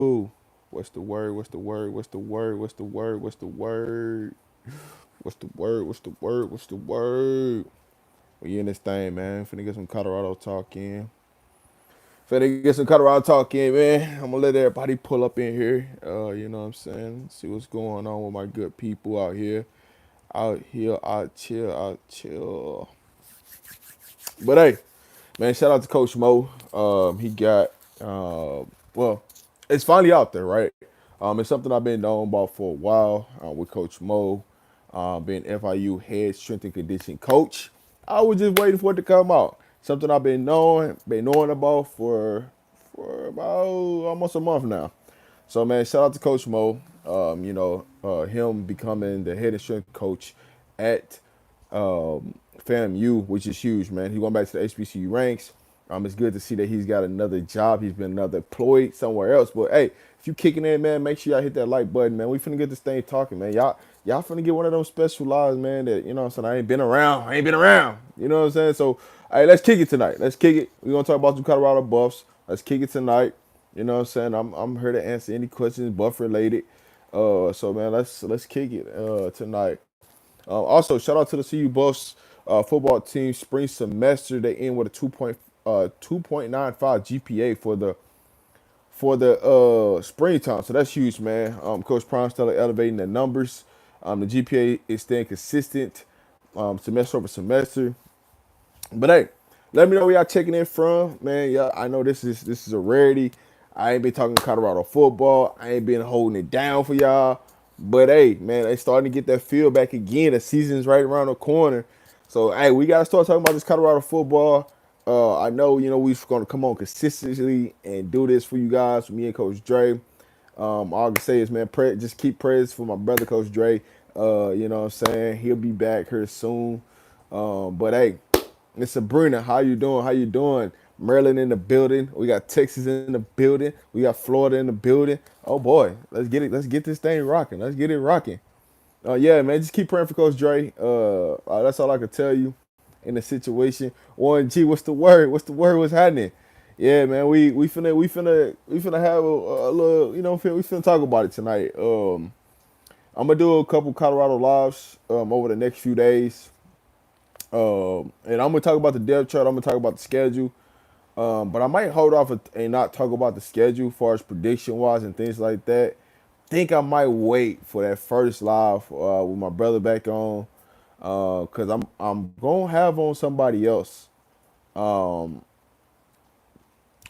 What's the word? What's the word? What's the word? What's the word? What's the word? What's the word? What's the word? What's the word? We in this thing, man. Finna get some Colorado talk in. Finna get some Colorado talk in, man. I'm gonna let everybody pull up in here. You know what I'm saying? See what's going on with my good people out here. Out here, out chill, out chill. But hey, man, shout out to Coach Mo. He got well, it's finally out there, right? It's something I've been knowing about for a while with Coach Mo, being FIU head strength and conditioning coach. I was just waiting for it to come out. Something I've been knowing about for about almost a month now. So man, shout out to Coach Mo. Him becoming the head and strength coach at FAMU, which is huge, man. He went back to the HBCU ranks. It's good to see that he's got another job. He's been another employed somewhere else. But hey, if you kicking in, man, make sure y'all hit that like button, man. We finna get this thing talking, man. Y'all finna get one of those special lives, man, that, you know what I'm saying, I ain't been around. I ain't been around. You know what I'm saying? So, hey, let's kick it tonight. Let's kick it. We're gonna talk about some Colorado Buffs. Let's kick it tonight. You know what I'm saying? I'm here to answer any questions Buff related. So man, let's kick it tonight. Also, shout out to the CU Buffs football team spring semester. They end with a 2.95 GPA for the springtime. So that's huge, man. Coach Prime still elevating the numbers. The GPA is staying consistent semester over semester. But hey, let me know where y'all checking in from, man. Yeah, I know this is a rarity. I ain't been talking Colorado football. I ain't been holding it down for y'all. But hey, man, they starting to get that feel back again. The season's right around the corner. So hey, we gotta start talking about this Colorado football. I know, we're gonna come on consistently and do this for you guys, for me and Coach Dre. All I can say is, man, just keep prayers for my brother, Coach Dre. You know what I'm saying? He'll be back here soon. But hey, Miss Sabrina, how you doing? How you doing? Maryland in the building. We got Texas in the building. We got Florida in the building. Oh boy, let's get it. Let's get this thing rocking. Let's get it rocking. Yeah, man, just keep praying for Coach Dre. That's all I can tell you in the situation. Warren G, what's the word? What's the word? What's happening? Yeah, man, we finna have a little, we finna talk about it tonight. I'm gonna do a couple Colorado lives over the next few days. And I'm gonna talk about the depth chart. I'm gonna talk about the schedule. But I might hold off and not talk about the schedule as far as prediction wise and things like that. Think I might wait for that first live with my brother back on, cause I'm gonna have on somebody else.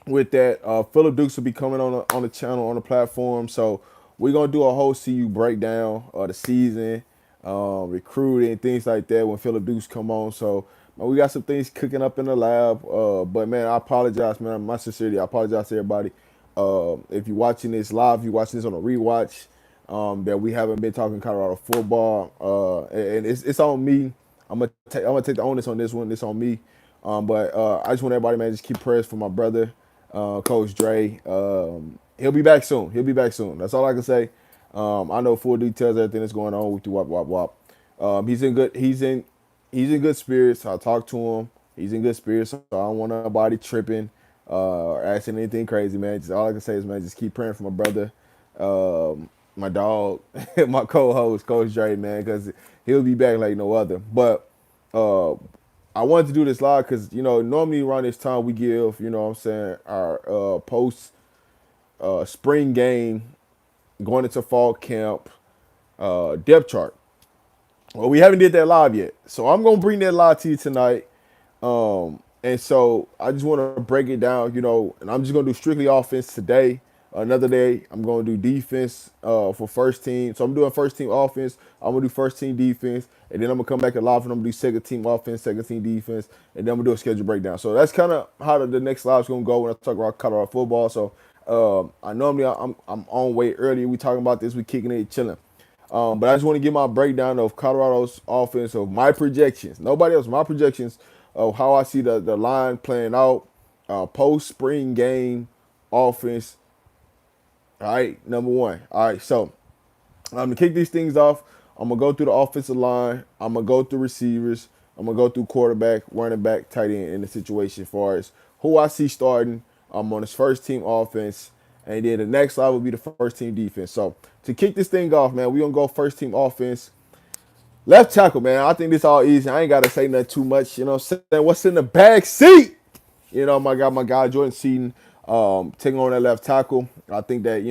With that, Philip Dukes will be coming on the channel on the platform. So we're gonna do a whole CU breakdown of the season, recruiting, things like that when Philip Dukes come on. So man, we got some things cooking up in the lab. But man, I apologize, man. My sincerity, I apologize to everybody. If you're watching this live, you're watching this on a rewatch. That we haven't been talking Colorado football, and it's on me. I'm gonna take the onus on this one. It's on me. But I just want everybody, man, just keep prayers for my brother, Coach Dre. He'll be back soon. He'll be back soon. That's all I can say. I know full details, everything that's going on with the wop wop wop. He's in good. He's in good spirits. I talked to him. He's in good spirits. So I don't want nobody tripping or asking anything crazy, man. Just all I can say is, man, just keep praying for my brother, my dog, my co-host, Coach Dre, man, because he'll be back like no other. But uh, I wanted to do this live because, normally around this time we give, what I'm saying, our post spring game going into fall camp depth chart. Well, we haven't did that live yet. So I'm going to bring that live to you tonight. And so I just want to break it down, and I'm just going to do strictly offense today. Another day, I'm going to do defense for first team. So I'm doing first team offense. I'm going to do first team defense. And then I'm going to come back and live and I'm going to do second team offense, second team defense. And then I'm going to do a schedule breakdown. So that's kind of how the next live is going to go when I talk about Colorado football. So I normally I'm on way earlier. We talking about this. We kicking it, chilling. But I just want to give my breakdown of Colorado's offense, of my projections. Nobody else, my projections of how I see the line playing out post spring game offense. All right, number one. All right, so I'm gonna kick these things off. I'm gonna go through the offensive line. I'm gonna go through receivers. I'm gonna go through quarterback, running back, tight end in the situation as far as who I see starting on this first team offense. and then the next slide will be the first team defense. So to kick this thing off, man, we gonna go first team offense. Left tackle, man. I think this all easy. I ain't gotta say nothing too much. You know what I'm saying? What's in the back seat? You know, my guy Jordan Seaton, taking on that left tackle. I think that,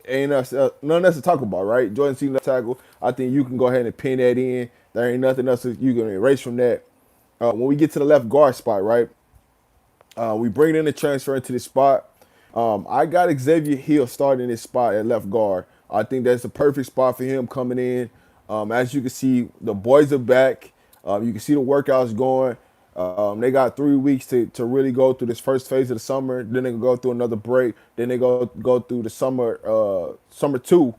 ain't nothing else to talk about, right? Jordan Seaton left tackle. I think you can go ahead and pin that in. There ain't nothing else that you can erase from that. When we get to the left guard spot, right? We bring in the transfer into this spot. I got Xavier Hill starting this spot at left guard. I think that's the perfect spot for him coming in. As you can see, the boys are back. You can see the workouts going. They got 3 weeks to really go through this first phase of the summer. Then they go through another break. Then they go through the summer two,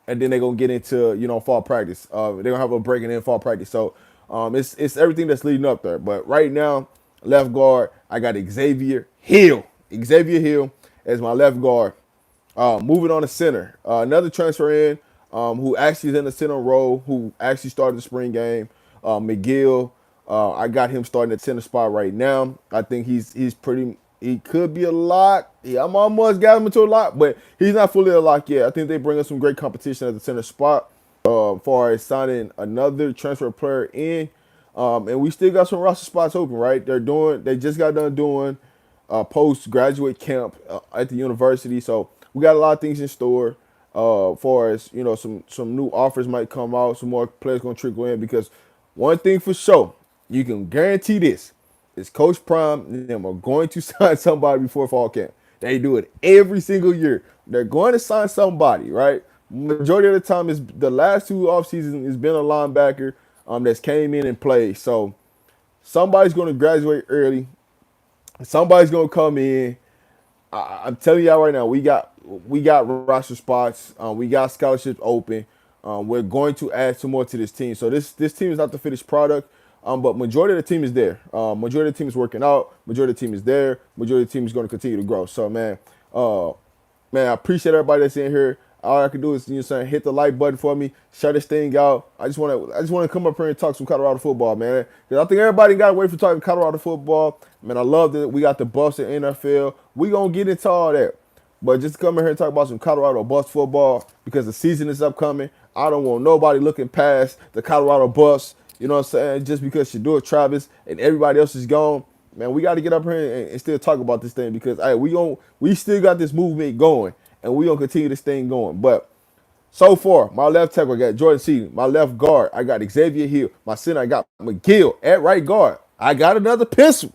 and then they're gonna get into fall practice. They're gonna have a break and then fall practice. So it's everything that's leading up there. But right now, left guard, I got Xavier Hill. Xavier Hill as my left guard. Moving on to center, another transfer in who actually is in the center role, who actually started the spring game. McGill, I got him starting at center spot right now. I think he's pretty. He could be a lock. Yeah, I'm almost got him into a lock, but he's not fully a lock yet. I think they bring us some great competition at the center spot. Far as signing another transfer player in, and we still got some roster spots open. Right, they just got done doing post-graduate camp at the university. So we got a lot of things in store. Far as some new offers might come out, some more players gonna trickle in. Because one thing for sure, you can guarantee this: is Coach Prime and them are going to sign somebody before fall camp. They do it every single year. They're going to sign somebody, right? Majority of the time, is the last two off seasons has been a linebacker that's came in and played. So somebody's going to graduate early. Somebody's gonna come in. I'm telling y'all right now, we got roster spots. We got scholarships open. We're going to add some more to this team. So this team is not the finished product. But majority of the team is there. Majority of the team is working out. Majority of the team is there. Majority of the team is going to continue to grow. So man, I appreciate everybody that's in here. All I can do is hit the like button for me, share this thing out. I just want to come up here and talk some Colorado football, man. Because I think everybody got to wait for talking Colorado football. Man, I love that we got the Buffs in NFL. We gonna get into all that, but just come in here and talk about some Colorado Buffs football because the season is upcoming. I don't want nobody looking past the Colorado Buffs. You know what I'm saying? Just because Shedeur Travis and everybody else is gone, man, we got to get up here and still talk about this thing because hey, we still got this movement going. And we're going to continue this thing going. But so far, my left tackle, I got Jordan Seaton. My left guard, I got Xavier Hill. My center, I got McGill. At right guard, I got another pencil.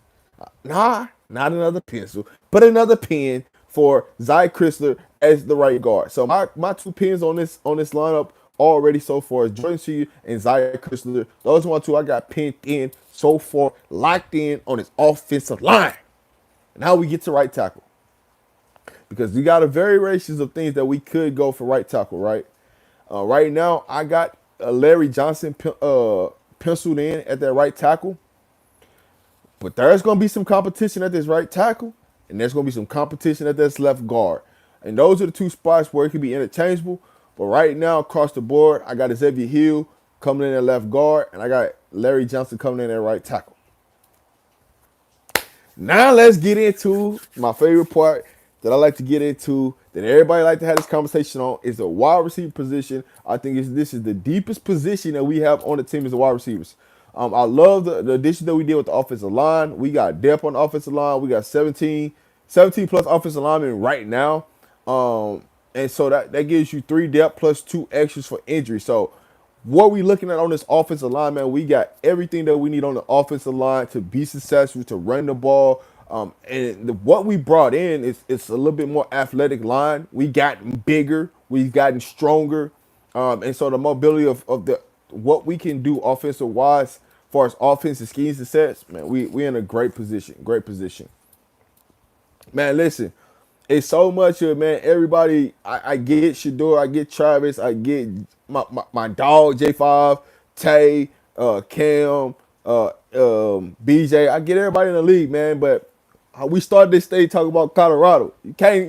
Nah, not another pencil, but another pen for Zy Chrysler as the right guard. So my two pins on this lineup already so far is Jordan Seaton and Zy Chrysler. Those one two I got pinned in so far, locked in on his offensive line. Now we get to right tackle. Because we got a variations of things that we could go for right tackle, right? Right now, I got Larry Johnson penciled in at that right tackle. But there's going to be some competition at this right tackle. And there's going to be some competition at this left guard. And those are the two spots where it can be interchangeable. But right now, across the board, I got Xavier Hill coming in at left guard. And I got Larry Johnson coming in at right tackle. Now let's get into my favorite part that I like to get into, that everybody like to have this conversation on, is the wide receiver position. I think this is the deepest position that we have on the team is the wide receivers. I love the addition that we did with the offensive line. We got depth on the offensive line. We got 17 plus offensive linemen right now. And so that gives you 3 depth plus 2 extras for injury. So what we looking at on this offensive line, man, we got everything that we need on the offensive line to be successful, to run the ball. What we brought in is it's a little bit more athletic line. We gotten bigger, we've gotten stronger, and so the mobility of what we can do offensive wise, as far as offensive scheme success, man, we in a great position, Man, listen, it's so much of man. Everybody, I get Shedeur, I get Travis, I get my dog J5, Tay, Cam, BJ. I get everybody in the league, man, but we started this stage talking about Colorado. You can't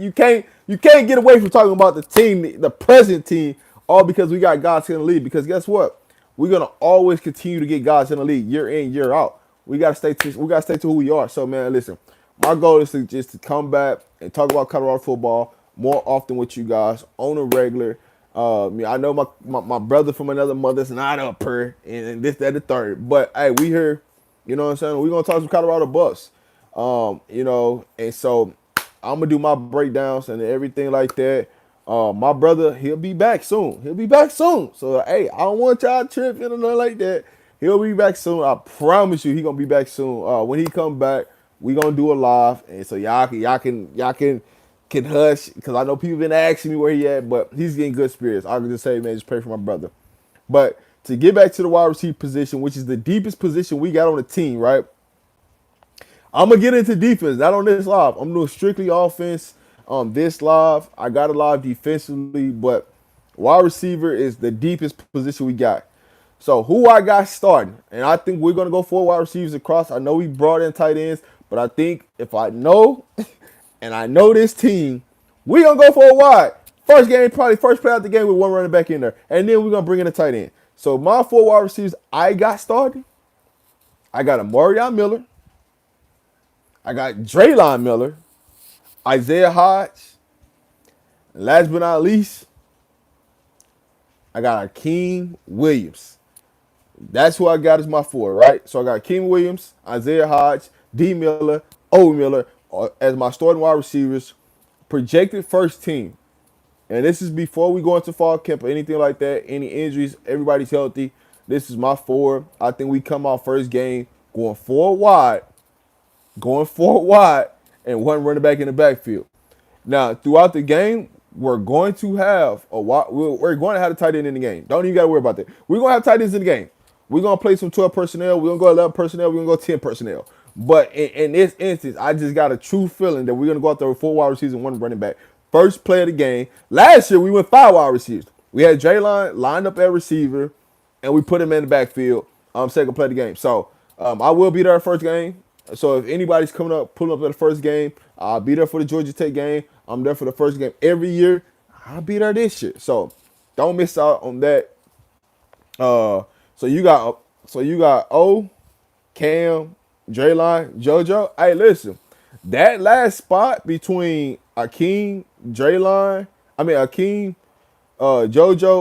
get away from talking about the team, the present team, all because we got guys in the league. Because guess what? We're gonna always continue to get guys in the league year in, year out. We gotta stay to who we are. So man, listen, my goal is to just to come back and talk about Colorado football, more often with you guys on a regular. I know my brother from another mother's not up here and this, that, the third. But hey, we here, you know what I'm saying? We're gonna talk some Colorado Bucks. And so I'm gonna do my breakdowns and everything like that. My brother, he'll be back soon. He'll be back soon. So hey, I don't want y'all tripping or nothing like that. He'll be back soon. I promise you, he gonna be back soon. When he come back, we gonna do a live, and so y'all can hush because I know people been asking me where he at, but he's getting good spirits. I can just say, man, just pray for my brother. But to get back to the wide receiver position, which is the deepest position we got on the team, right? I'm gonna get into defense, not on this live. I'm doing strictly offense on this live. I got a live defensively, but wide receiver is the deepest position we got. So who I got starting, and I think we're gonna go 4 wide receivers across. I know we brought in tight ends, but I think if I know and I know this team, we gonna go for a wide. First game, probably first play out the game with one running back in there, and then we're gonna bring in a tight end. So my 4 wide receivers I got started. I got Amarion Miller. I got Draylon Miller, Isaiah Hodge. And last but not least, I got Akeem Williams. That's who I got as my 4, right? So I got Akeem Williams, Isaiah Hodge, D. Miller, O. Miller as my starting wide receivers. Projected first team. And this is before we go into fall camp or anything like that. Any injuries, everybody's healthy. This is my 4. I think we come out first game going 4 wide, and one running back in the backfield. Now, throughout the game, we're going to have we're going to have a tight end in the game. Don't even got to worry about that. We're going to have tight ends in the game. We're going to play some 12 personnel. We're going to go 11 personnel. We're going to go 10 personnel. But in this instance, I just got a true feeling that we're going to go out there with 4 wide receivers and 1 running back. First play of the game. Last year, we went 5 wide receivers. We had Draylon lined up at receiver, and we put him in the backfield second play of the game. So I will be there first game. So if anybody's coming up, pulling up at the first game, I'll be there for the Georgia Tech game. I'm there for the first game every year. I'll be there this year. So don't miss out on that. So you got O, Cam, Draylon, Jojo. Hey, listen, that last spot between Akeem, Jojo,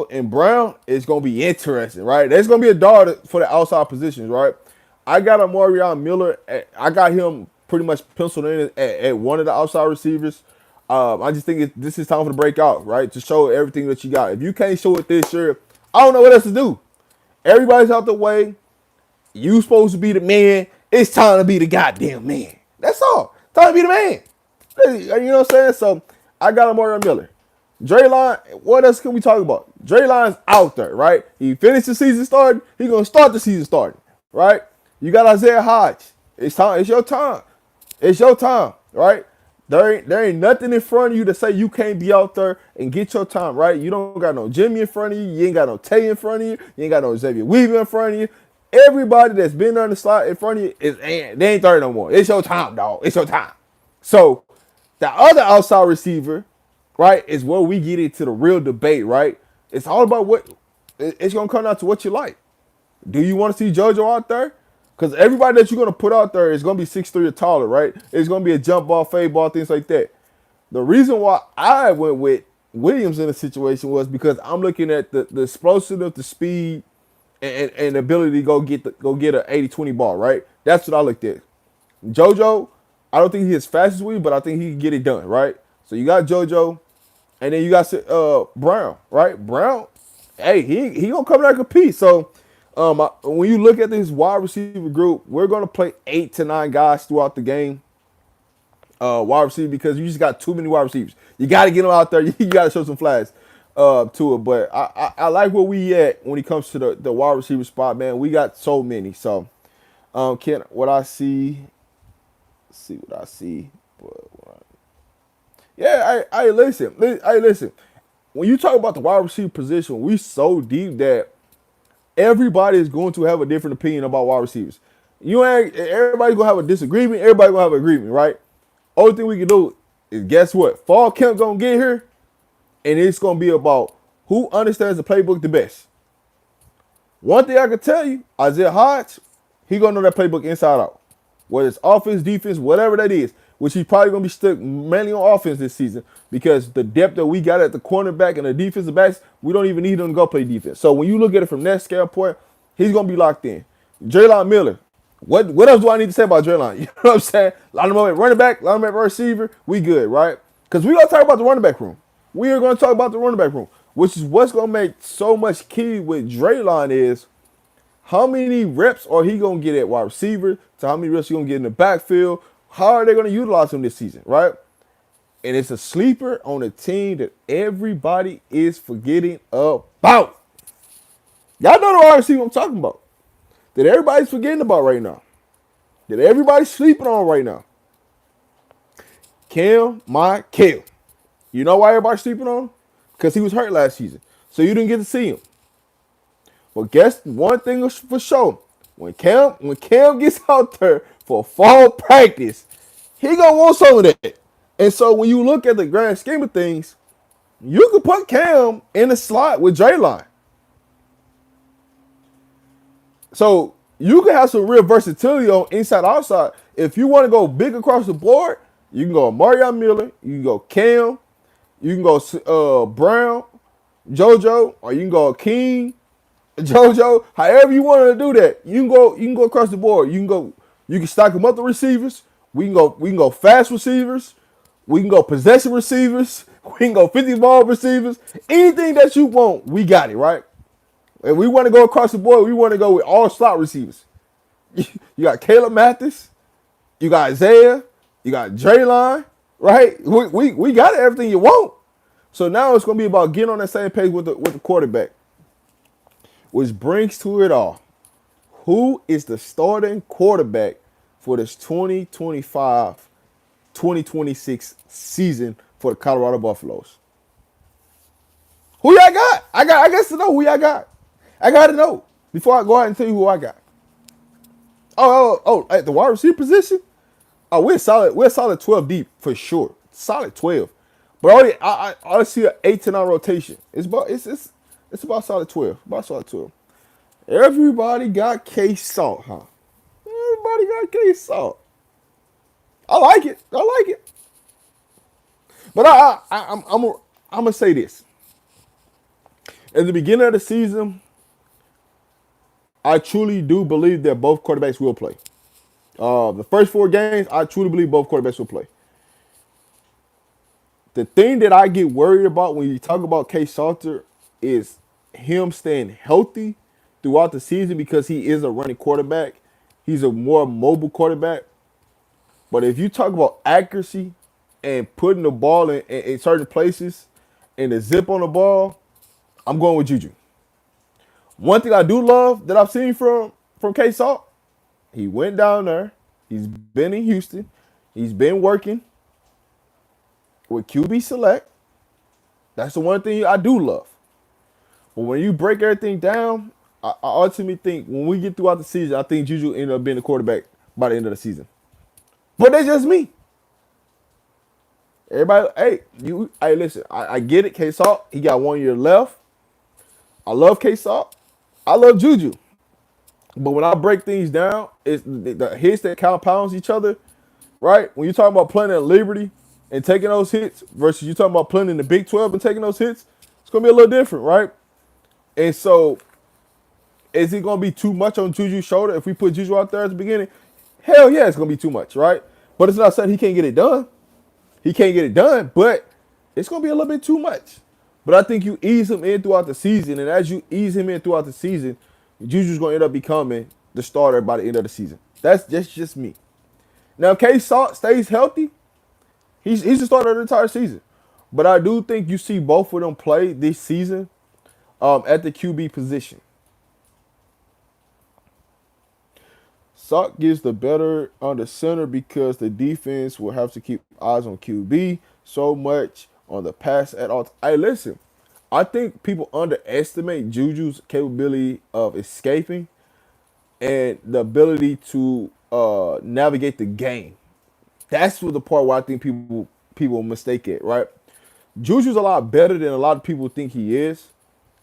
and Brown is gonna be interesting, right? There's gonna be a dart for the outside positions, right? I got Amarion Miller. I got him pretty much penciled in at one of the outside receivers. I just think this is time for the breakout, right? To show everything that you got. If you can't show it this year, I don't know what else to do. Everybody's out the way. You supposed to be the man. It's time to be the goddamn man. That's all. Time to be the man. You know what I'm saying? So I got Amarion Miller. Draylon, what else can we talk about? Draylon's out there, right? He finished the season starting. He's going to start the season starting, right? You got Isaiah Hodge. It's time. It's your time. It's your time, right? There ain't nothing in front of you to say you can't be out there and get your time, right? You don't got no Jimmy in front of you. You ain't got no Tay in front of you. You ain't got no Xavier Weaver in front of you. Everybody that's been there in the slot in front of you, they ain't 30 no more. It's your time, dog. It's your time. So the other outside receiver, right, is where we get into the real debate, right? It's all about it's going to come down to what you like. Do you want to see JoJo out there? Because everybody that you're going to put out there is going to be 6'3" or taller, right? It's going to be a jump ball, fade ball, things like that. The reason why I went with Williams in the situation was because I'm looking at the explosiveness, the speed, and the ability to go get an 80-20 ball, right? That's what I looked at. JoJo, I don't think he's as fast as we, but I think he can get it done, right? So you got JoJo, and then you got Brown, right? Brown, hey, he gonna come there and compete. So when you look at this wide receiver group, we're gonna play 8 to 9 guys throughout the game. Wide receiver, because you just got too many wide receivers. You got to get them out there. You got to show some flags to it. But I like where we at when it comes to the wide receiver spot, man. We got so many. So what I see. Yeah, hey, listen. When you talk about the wide receiver position, we so deep that everybody is going to have a different opinion about wide receivers. Everybody's gonna have a disagreement. Everybody's gonna have an agreement, right? Only thing we can do is, guess what? Fall camp gonna get here, and it's gonna be about who understands the playbook the best. One thing I can tell you, Isaiah Hodge, he gonna know that playbook inside out. Whether it's offense, defense, whatever that is. which he's probably going to be stuck mainly on offense this season because the depth that we got at the cornerback and the defensive backs, we don't even need him to go play defense. So when you look at it from that standpoint, he's going to be locked in. Draylon Miller, what else do I need to say about Draylon? You know what I'm saying? Line him up at running back, line him up at receiver, we good, right? Because we're going to talk about the running back room. We are going to talk about the running back room, which is what's going to make so much key with Draylon is how many reps are he going to get at wide receiver to how many reps he going to get in the backfield. How are they going to utilize him this season, right? And it's a sleeper on a team that everybody is forgetting about. Y'all know the wide receiver I'm talking about. That everybody's forgetting about right now. That everybody's sleeping on right now. Michael. You know why everybody's sleeping on him? Because he was hurt last season. So you didn't get to see him. But guess one thing for sure. When Cam gets out there for fall practice, he gonna want some of that. And so when you look at the grand scheme of things, you can put Cam in the slot with Draylon. So you can have some real versatility on inside outside. If you want to go big across the board, you can go Marion Miller, you can go Cam, you can go Brown, Jojo, or you can go King, Jojo. However you want to do that, you can go across the board. You can stack them up the receivers. We can go fast receivers. We can go possession receivers. We can go 50-ball receivers. Anything that you want, we got it, right? If we want to go across the board, we want to go with all slot receivers. You got Caleb Mathis. You got Isaiah. You got Draylon, right? We got everything you want. So now it's going to be about getting on that same page with the quarterback. Which brings to it all, who is the starting quarterback for this 2025-2026 season for the Colorado Buffaloes? Who y'all got? I guess to know who y'all got. I got to know before I go out and tell you who I got. Oh, at the wide receiver position? Oh, we're solid 12 deep for sure. Solid 12. But I see an 8-9 rotation. It's about solid 12. About solid 12. Everybody got K-Salt, huh? Everybody got K-Salt. I like it. But I'm gonna say this. At the beginning of the season, I truly do believe that both quarterbacks will play. The first 4 games, I truly believe both quarterbacks will play. The thing that I get worried about when you talk about K. Salter is him staying healthy throughout the season because he is a running quarterback. He's a more mobile quarterback. But if you talk about accuracy and putting the ball in certain places and the zip on the ball, I'm going with Juju. One thing I do love that I've seen from K-Salt, he went down there. He's been in Houston. He's been working with QB Select. That's the one thing I do love. But when you break everything down, I ultimately think when we get throughout the season, I think Juju ended up being the quarterback by the end of the season. But that's just me. Everybody, hey, listen, I get it, K-Salt. He got 1 year left. I love K-Salt. I love Juju. But when I break things down, it's the hits that compounds each other, right? When you're talking about playing at Liberty and taking those hits versus you talking about playing in the Big 12 and taking those hits, it's going to be a little different, right? And so is it going to be too much on Juju's shoulder if we put Juju out there at the beginning? Hell yeah, it's going to be too much, right? But it's not saying he can't get it done. He can't get it done, but it's going to be a little bit too much. But I think you ease him in throughout the season, and as you ease him in throughout the season, Juju's going to end up becoming the starter by the end of the season. That's just me. Now, if K-Salt stays healthy, he's the starter of the entire season. But I do think you see both of them play this season at the QB position. Salk gets the better on the center because the defense will have to keep eyes on QB so much on the pass at all. Hey, listen, I think people underestimate Juju's capability of escaping and the ability to navigate the game. That's what the part where I think people mistake it, right? Juju's a lot better than a lot of people think he is,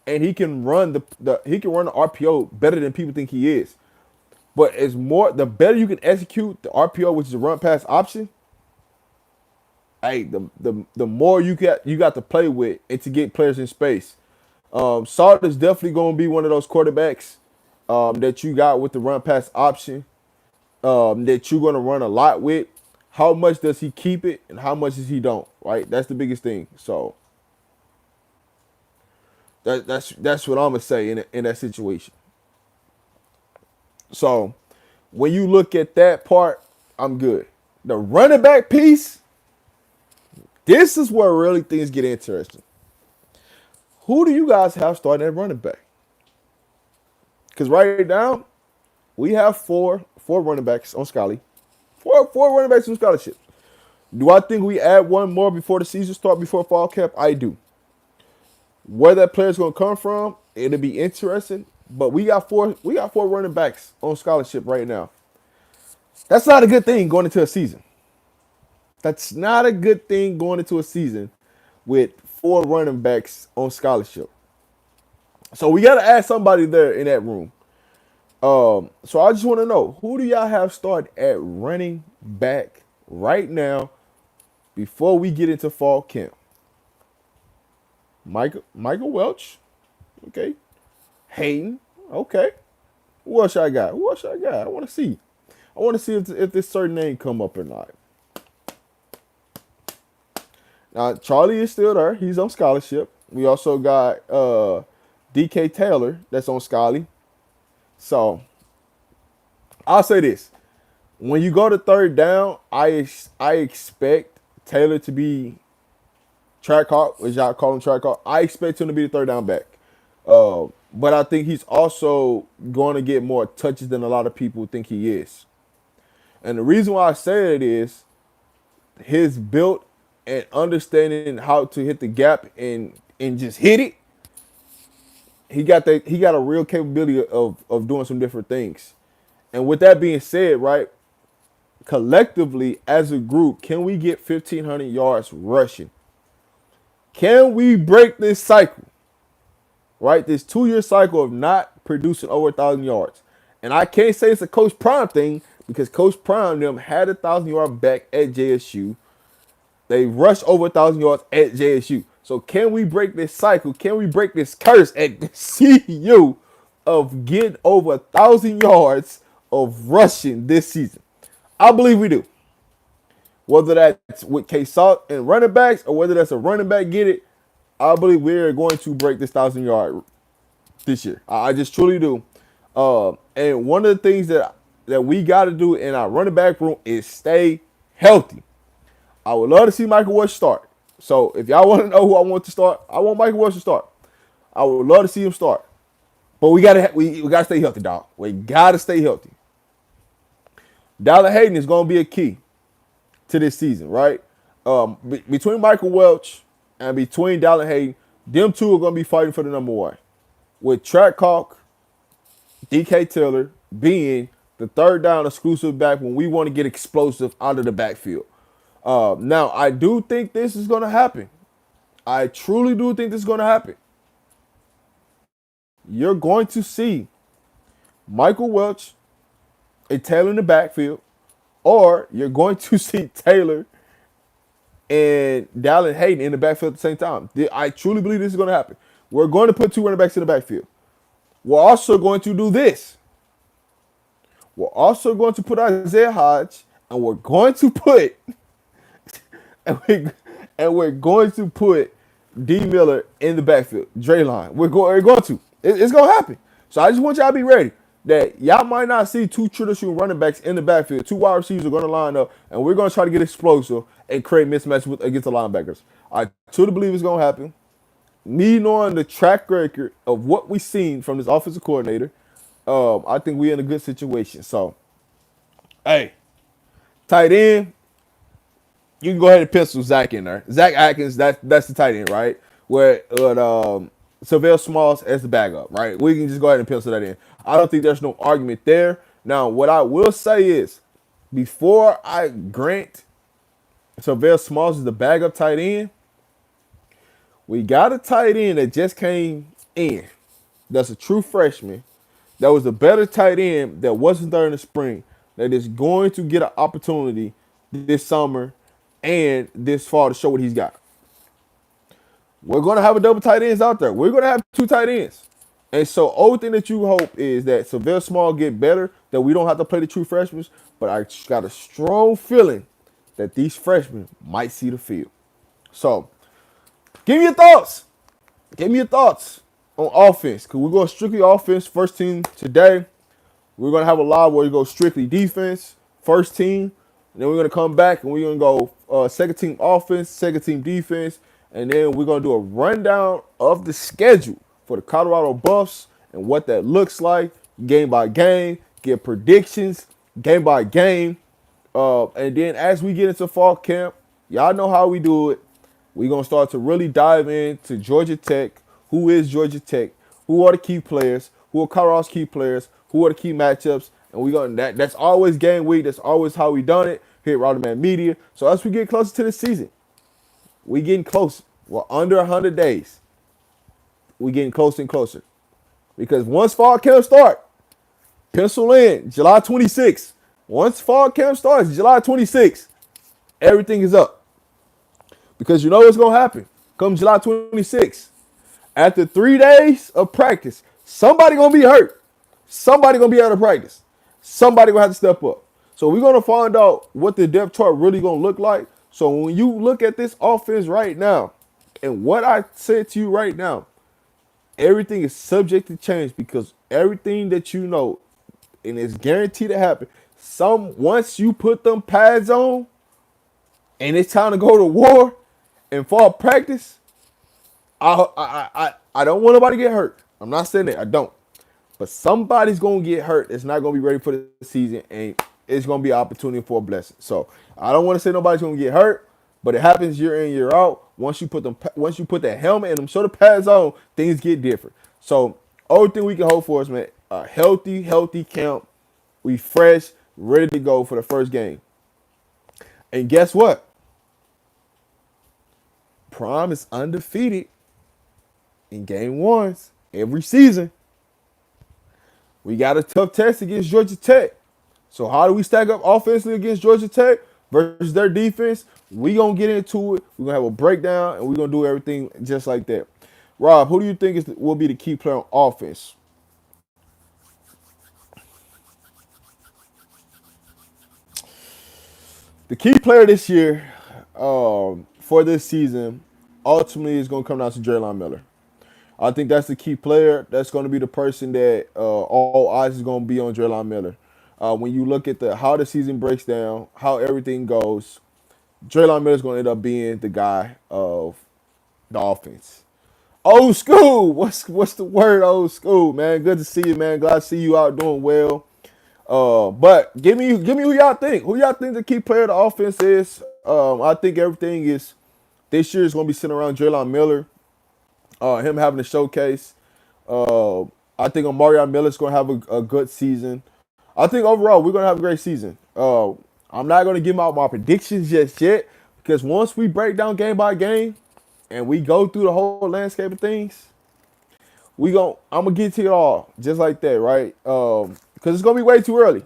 and he can run the RPO better than people think he is. But it's more the better you can execute the RPO, which is a run pass option, hey, the more you got to play with and to get players in space. Salt is definitely going to be one of those quarterbacks that you got with the run pass option that you're going to run a lot with. How much does he keep it and how much does he don't? Right, that's the biggest thing. So that's what I'm gonna say in that situation. So when you look at that part, I'm good. The running back piece, this is where really things get interesting. Who do you guys have starting at running back? Because right now we have four running backs on Scally, four running backs on scholarship. Do I think we add one more before the season start, before fall camp? I do. Where that player's gonna come from, it'll be interesting. But we got four running backs on scholarship right now. That's not a good thing going into a season. That's not a good thing going into a season with four running backs on scholarship. So we got to add somebody there in that room. So I just want to know, who do y'all have started at running back right now before we get into fall camp? Michael Welch, okay. Hayden, okay. Who else I got? Who else I got? I want to see. I want to see if this certain name come up or not. Now Charlie is still there. He's on scholarship. We also got DK Taylor that's on Scally. So I'll say this: when you go to third down, I expect Taylor to be track hawk, as y'all call him track hawk. I expect him to be the third down back. But I think he's also going to get more touches than a lot of people think he is. And the reason why I say it is his build and understanding how to hit the gap and just hit it. He got a real capability of doing some different things. And with that being said, right, collectively as a group, can we get 1,500 yards rushing? Can we break this cycle? Right, this 2-year cycle of not producing over 1,000 yards. And I can't say it's a Coach Prime thing because Coach Prime them had 1,000-yard back at JSU. They rushed over 1,000 yards at JSU. So can we break this cycle? Can we break this curse at CU of getting over 1,000 yards of rushing this season? I believe we do. Whether that's with K Salt and running backs or whether that's a running back get it, I believe we're going to break this 1,000-yard this year. I just truly do. And one of the things that we got to do in our running back room is stay healthy. I would love to see Michael Welch start. So if y'all want to know who I want to start, I want Michael Welch to start. I would love to see him start. But we gotta stay healthy, dog. We gotta stay healthy. Dallin Hayden is gonna be a key to this season, right? Between Michael Welch and between Dallin Hayden, them two are gonna be fighting for the number one. With Track Hawk, DK Taylor being the third down exclusive back when we want to get explosive out of the backfield. Now, I do think this is going to happen. I truly do think this is going to happen. You're going to see Michael Welch and Taylor in the backfield, or you're going to see Taylor and Dallin Hayden in the backfield at the same time. I truly believe this is going to happen. We're going to put two running backs in the backfield. We're also going to do this. We're also going to put Isaiah Hodge, and we're going to put and we're going to put D Miller in the backfield. Dre line. We're going to. It's going to happen. So I just want y'all to be ready that y'all might not see two traditional running backs in the backfield. Two wide receivers are going to line up, and we're going to try to get explosive and create mismatches against the linebackers. I truly believe it's going to happen. Me knowing the track record of what we've seen from this offensive coordinator, I think we're in a good situation. So, hey, tight end, you can go ahead and pencil Zach in there. Zach Atkins, that's the tight end, right? Where Savell Smalls as the backup, right? We can just go ahead and pencil that in. I don't think there's no argument there. Now, what I will say is, before I grant Savell Smalls as the backup tight end, we got a tight end that just came in. That's a true freshman. That was a better tight end that wasn't there in the spring. That is going to get an opportunity this summer and this fall to show what he's got. We're going to have a double tight ends out there. We're going to have two tight ends. And so, only thing that you hope is that Seville Small get better, that we don't have to play the true freshmen. But I got a strong feeling that these freshmen might see the field. So, give me your thoughts. Give me your thoughts on offense. Because we're going strictly offense, first team today. We're going to have a live where we go strictly defense, first team. And then we're going to come back and we're going to go second team offense, second team defense. And then we're going to do a rundown of the schedule for the Colorado Buffs and what that looks like game by game, get predictions game by game. And then as we get into fall camp, y'all know how we do it. We're going to start to really dive into Georgia Tech. Who is Georgia Tech? Who are the key players? Who are Colorado's key players? Who are the key matchups? And we're going to that's always game week. That's always how we done it here at RobDaManMedia. So as we get closer to the season, we getting close. We're under 100 days. We getting closer and closer. Because once fall camp start, pencil in July 26th. Once fall camp starts, July 26th, everything is up. Because you know what's going to happen. Come July 26th, after 3 days of practice, somebody going to be hurt. Somebody going to be out of practice. Somebody going to have to step up. So we're going to find out what the depth chart really going to look like. So when you look at this offense right now, and what I said to you right now, everything is subject to change because everything that you know, and it's guaranteed to happen, once you put them pads on, and it's time to go to war and fall practice, I don't want nobody to get hurt. I'm not saying that. I don't. But somebody's going to get hurt. It's not going to be ready for the season, and it's going to be an opportunity for a blessing. So I don't want to say nobody's going to get hurt, but it happens year in, year out. Once you put that helmet and them shoulder pads on, things get different. So only thing we can hope for is, man, a healthy camp. We fresh, ready to go for the first game. And guess what? Prime is undefeated in game ones every season. We got a tough test against Georgia Tech. So how do we stack up offensively against Georgia Tech versus their defense? We going to get into it. We're going to have a breakdown, and we're going to do everything just like that. Rob, who do you think will be the key player on offense? The key player this year for this season ultimately is going to come down to Draylon Miller. I think that's the key player. That's going to be the person that all eyes is going to be on Draylon Miller. When you look at how the season breaks down, how everything goes, Draylon Miller is going to end up being the guy of the offense. Old school. What's the word? Old school, man. Good to see you, man. Glad to see you out doing well. But give me who y'all think. Who y'all think the key player of the offense is? I think everything is this year is going to be sitting around Draylon Miller. Him having a showcase. I think Omarion Miller is going to have a good season. I think overall we're going to have a great season. I'm not going to give out my predictions just yet because once we break down game by game and we go through the whole landscape of things, I'm going to get to it all just like that, right? Because it's going to be way too early.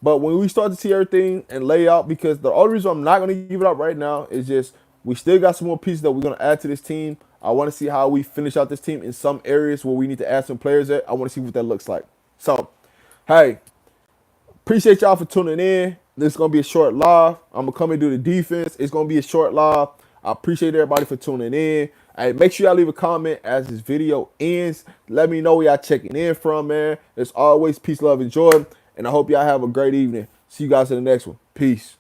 But when we start to see everything and lay out, because the only reason I'm not going to give it up right now is just we still got some more pieces that we're going to add to this team. I want to see how we finish out this team in some areas where we need to add some players at. I want to see what that looks like. So, hey, appreciate y'all for tuning in. This is going to be a short live. I'm going to come and do the defense. It's going to be a short live. I appreciate everybody for tuning in. Hey, make sure y'all leave a comment as this video ends. Let me know where y'all checking in from, man. As always, peace, love, and joy. And I hope y'all have a great evening. See you guys in the next one. Peace.